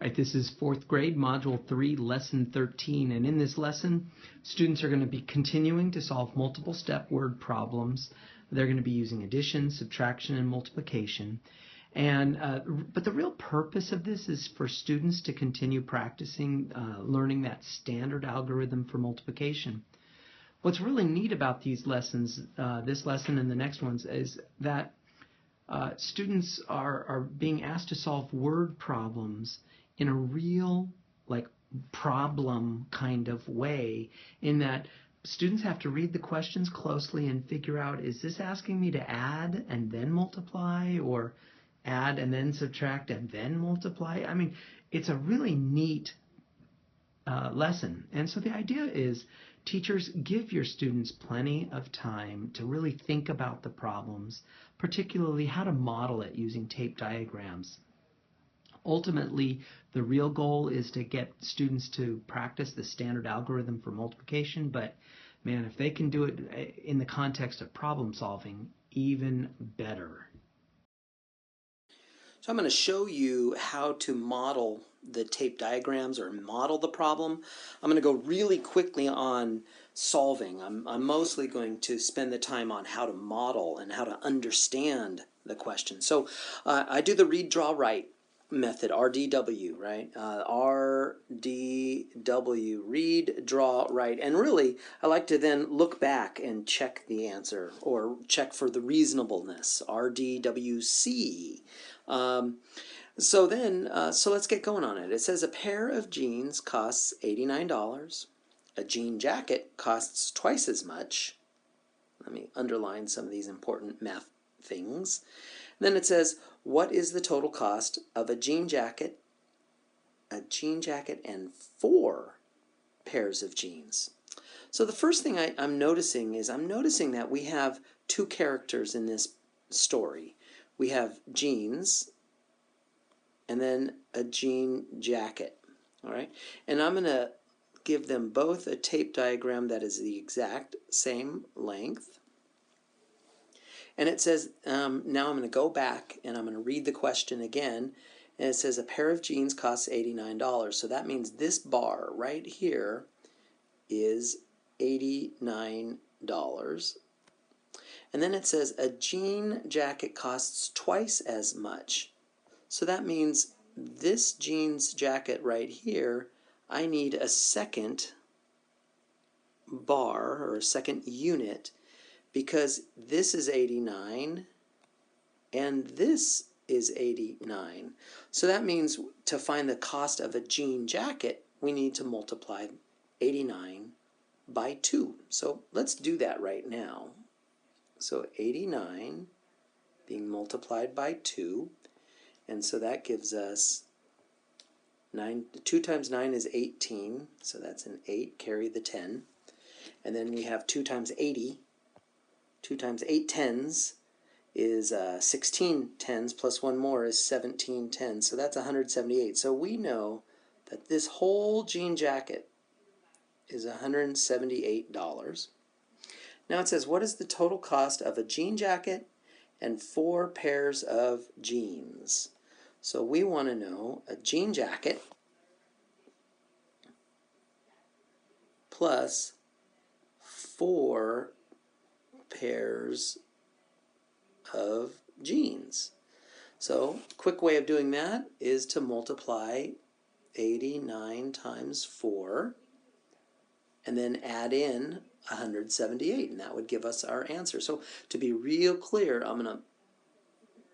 All right, this is 4th grade, Module 3, Lesson 13. And in this lesson, students are going to be continuing to solve multiple step word problems. They're going to be using addition, subtraction, and multiplication. But the real purpose of this is for students to continue practicing, learning that standard algorithm for multiplication. What's really neat about these lessons, this lesson and the next ones, is that students are being asked to solve word problems in a real, problem kind of way, in that students have to read the questions closely and figure out, is this asking me to add and then multiply, or add and then subtract and then multiply? I mean, it's a really neat lesson. And so the idea is, teachers, give your students plenty of time to really think about the problems, particularly how to model it using tape diagrams. Ultimately, the real goal is to get students to practice the standard algorithm for multiplication, but man, if they can do it in the context of problem solving, even better. So I'm going to show you how to model the tape diagrams or model the problem. I'm going to go really quickly on solving. I'm mostly going to spend the time on how to model and how to understand the question. So I do the read, draw, write method, RDW, right? RDW, read, draw, write. And really, I like to then look back and check the answer or check for the reasonableness, RDWC. So let's get going on it. It says a pair of jeans costs $89. A jean jacket costs twice as much. Let me underline some of these important math things. Then it says, what is the total cost of a jean jacket and 4 pairs of jeans? So the first thing I'm noticing that we have 2 characters in this story. We have jeans and then a jean jacket. All right, and I'm going to give them both a tape diagram that is the exact same length. And it says, now I'm going to go back and I'm going to read the question again. And it says a pair of jeans costs $89. So that means this bar right here is $89. And then it says a jean jacket costs twice as much. So that means this jeans jacket right here, I need a second bar or a second unit, because this is 89 and this is 89. So that means to find the cost of a jean jacket, we need to multiply 89 by 2. So let's do that right now. So 89 being multiplied by 2, and so that gives us 9. 2 times 9 is 18, so that's an 8, carry the 10. And then we have 2 times 80. 2 times 8 tens is 16 tens, plus 1 more is 17 tens. So that's 178. So we know that this whole jean jacket is $178. Now it says, what is the total cost of a jean jacket and 4 pairs of jeans? So we want to know a jean jacket plus 4 pairs of jeans. So quick way of doing that is to multiply 89 times 4 and then add in 178, and that would give us our answer. So to be real clear, I'm going to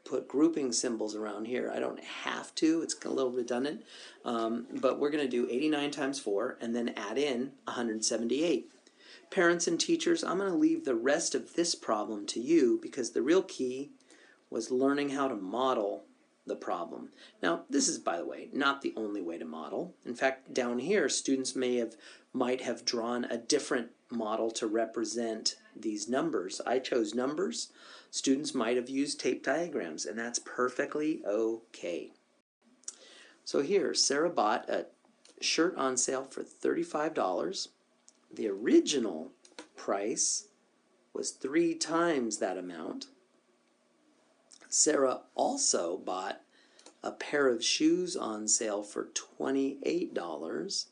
put grouping symbols around here. I don't have to, it's a little redundant, but we're going to do 89 times 4 and then add in 178. Parents and teachers, I'm going to leave the rest of this problem to you, because the real key was learning how to model the problem. Now, this is, by the way, not the only way to model. In fact, down here, students might have drawn a different model to represent these numbers. I chose numbers. Students might have used tape diagrams, and that's perfectly okay. So here, Sarah bought a shirt on sale for $35. The original price was 3 times that amount. Sarah also bought a pair of shoes on sale for $28.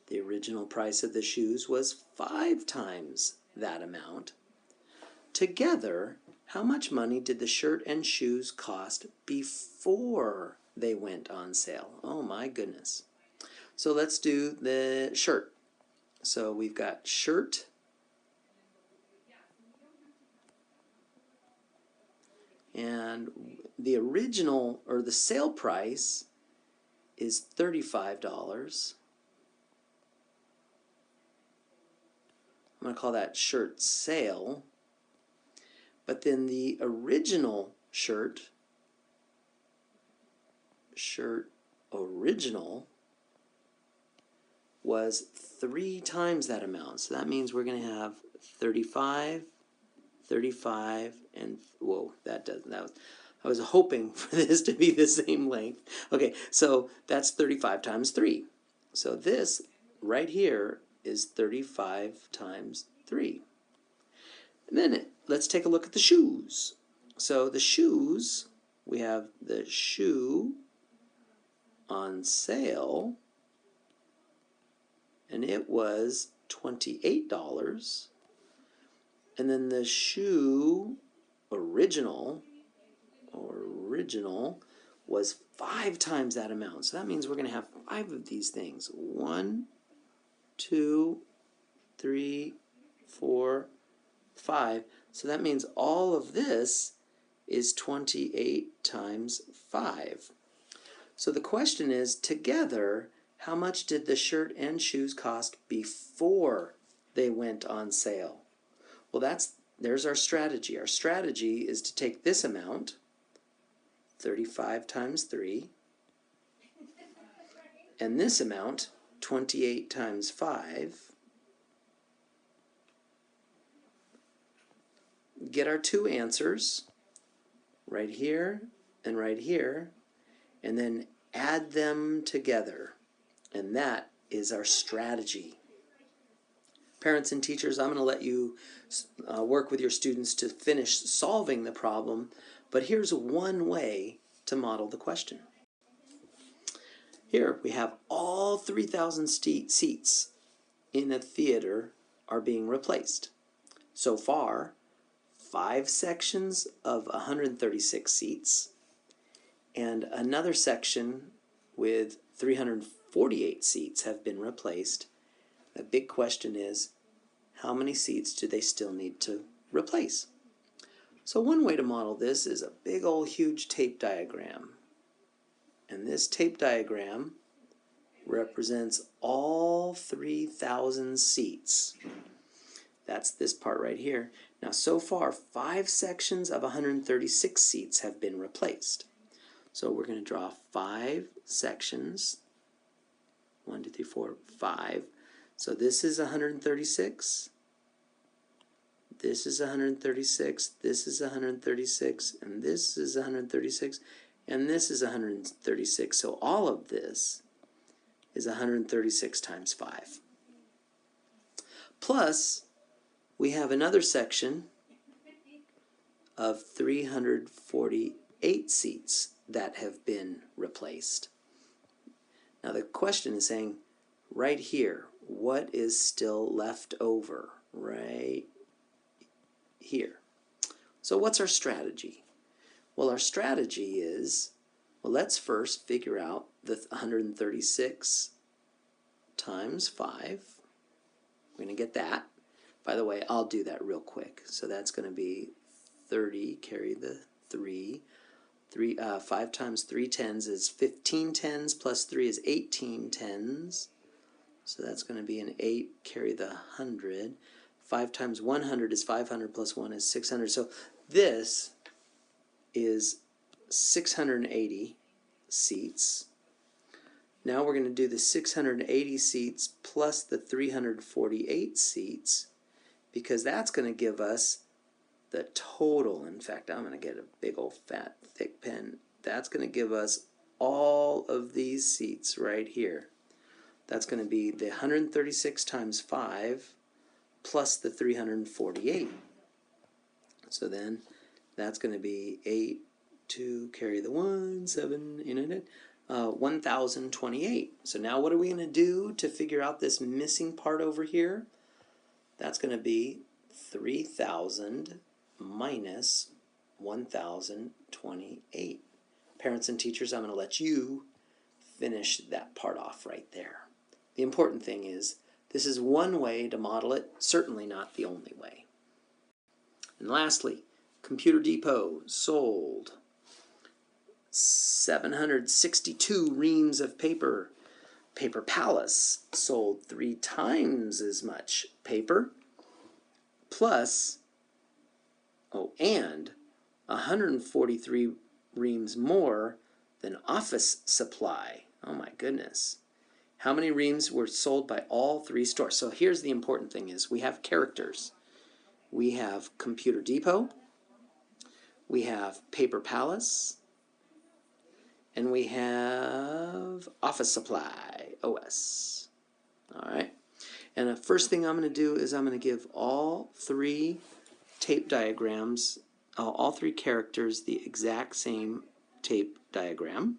The original price of the shoes was 5 times that amount. Together, how much money did the shirt and shoes cost before they went on sale? Oh my goodness. So let's do the shirt. So we've got shirt and the original or the sale price is $35. I'm going to call that shirt sale. But then the original shirt original, was 3 times that amount. So that means we're going to have 35, 35, and whoa, I was hoping for this to be the same length. Okay, so that's 35 times 3. So this right here is 35 times 3. And then let's take a look at the shoes. So the shoes, we have the shoe on sale, and it was $28. And then the shoe original was 5 times that amount. So that means we're going to have 5 of these things. 1, 2, 3, 4, 5. So that means all of this is 28 times 5. So the question is, together, how much did the shirt and shoes cost before they went on sale? Well, there's our strategy. Our strategy is to take this amount, 35 times 3, and this amount, 28 times 5, get our 2 answers, right here and right here, and then add them together. And that is our strategy. Parents and teachers, I'm going to let you work with your students to finish solving the problem, but here's one way to model the question. Here we have all 3,000 seats in a theater are being replaced. So far, 5 sections of 136 seats and another section with 348 seats have been replaced. The big question is, how many seats do they still need to replace? So one way to model this is a big old huge tape diagram. And this tape diagram represents all 3,000 seats. That's this part right here. Now so far, 5 sections of 136 seats have been replaced. So we're going to draw 5 sections. 1, 2, 3, 4, 5. So this is 136. This is 136. This is 136. And this is 136. And this is 136. So all of this is 136 times 5. Plus, we have another section of 348 seats that have been replaced. Now the question is saying, right here, what is still left over? Right here. So what's our strategy? Well, our strategy is, well, let's first figure out the 136 times 5. We're going to get that. By the way, I'll do that real quick. So that's going to be 30, carry the 3. 5 times 3 tens is 15 tens, plus 3 is 18 tens. So that's going to be an 8, carry the 100. 5 times 100 is 500, plus 1 is 600. So this is 680 seats. Now we're going to do the 680 seats plus the 348 seats, because that's going to give us the total. In fact, I'm going to get a big old fat thick pen. That's going to give us all of these seats right here. That's going to be the 136 times 5 plus the 348. So then that's going to be 8 2, carry the 1, 7, 1028. So now what are we going to do to figure out this missing part over here? That's going to be 3000 minus 1028. Parents and teachers, I'm going to let you finish that part off right there. The important thing is this is one way to model it, certainly not the only way. And lastly, Computer Depot sold 762 reams of paper. Paper Palace sold 3 times as much paper, plus, and 143 reams more than Office Supply. Oh my goodness. How many reams were sold by all 3 stores? So here's the important thing is we have characters. We have Computer Depot, we have Paper Palace, and we have Office Supply, OS. All right. And the first thing I'm going to do is I'm going to give all 3 tape diagrams, all 3 characters the exact same tape diagram.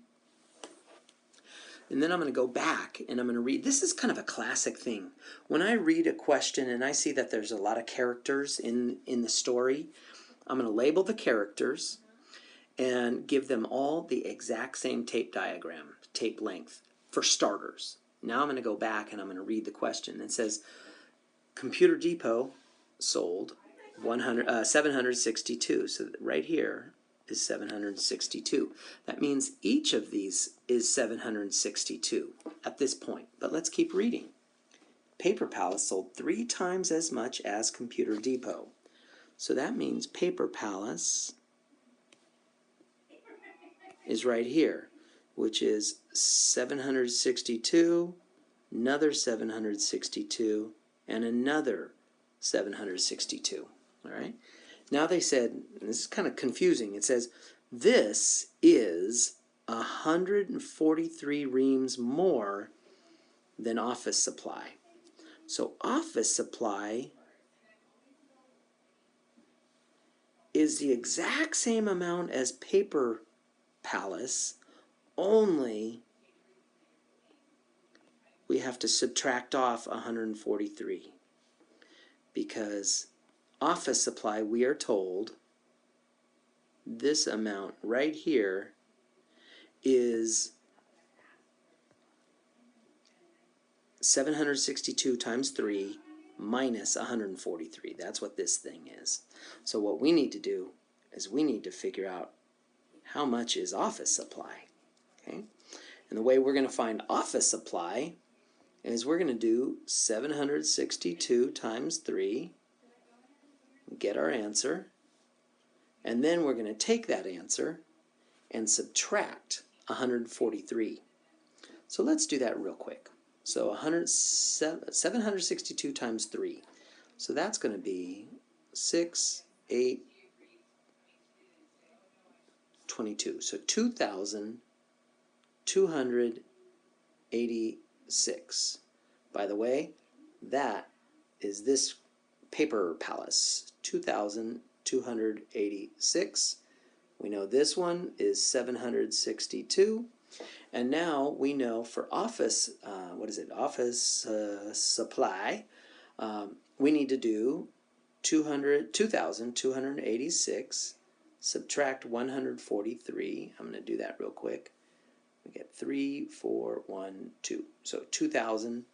And then I'm going to go back and I'm going to read. This is kind of a classic thing. When I read a question and I see that there's a lot of characters in the story, I'm going to label the characters and give them all the exact same tape diagram, tape length, for starters. Now I'm going to go back and I'm going to read the question. It says, Computer Depot sold 762. So right here is 762. That means each of these is 762 at this point. But let's keep reading. Paper Palace sold 3 times as much as Computer Depot. So that means Paper Palace is right here, which is 762, another 762, and another 762. All right. Now they said, and this is kind of confusing, it says, this is 143 reams more than Office Supply. So Office Supply is the exact same amount as Paper Palace, only we have to subtract off 143 because Office Supply, we are told, this amount right here is 762 times 3 minus 143. That's what this thing is. So what we need to do is we need to figure out how much is Office Supply. Okay? And the way we're going to find Office Supply is we're going to do 762 times 3, get our answer, and then we're going to take that answer and subtract 143. So let's do that real quick. So 762 times 3. So that's going to be 6, 8, 22. So 2,286. By the way, that is this Paper Palace, 2,286. We know this one is 762. And now we know for Office, Office Supply, we need to do 2,286, subtract 143. I'm going to do that real quick. We get 3, 4, 1, 2. So 2,000.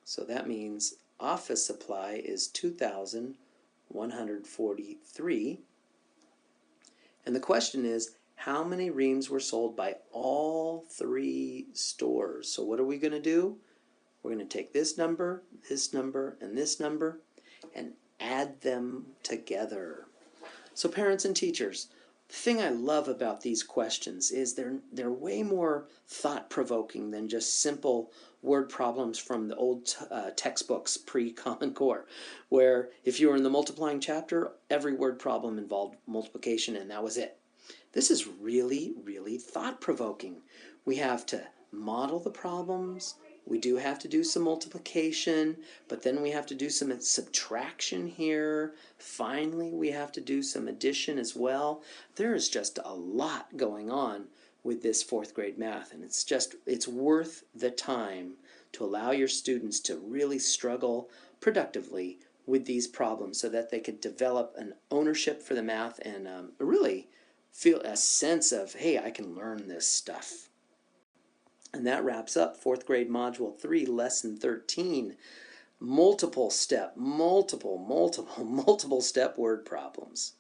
So that means Office Supply is 2,143. And the question is, how many reams were sold by all 3 stores? So what are we going to do? We're going to take this number, and this number, and add them together. So parents and teachers, the thing I love about these questions is they're way more thought-provoking than just simple word problems from the old textbooks pre-Common Core, where if you were in the multiplying chapter, every word problem involved multiplication and that was it. This is really, really thought-provoking. We have to model the problems, We do have to do some multiplication, but then we have to do some subtraction here. Finally, we have to do some addition as well. There is just a lot going on with this fourth grade math, and it's worth the time to allow your students to really struggle productively with these problems so that they could develop an ownership for the math and really feel a sense of, hey, I can learn this stuff. And that wraps up fourth grade module 3, lesson 13, multiple step word problems.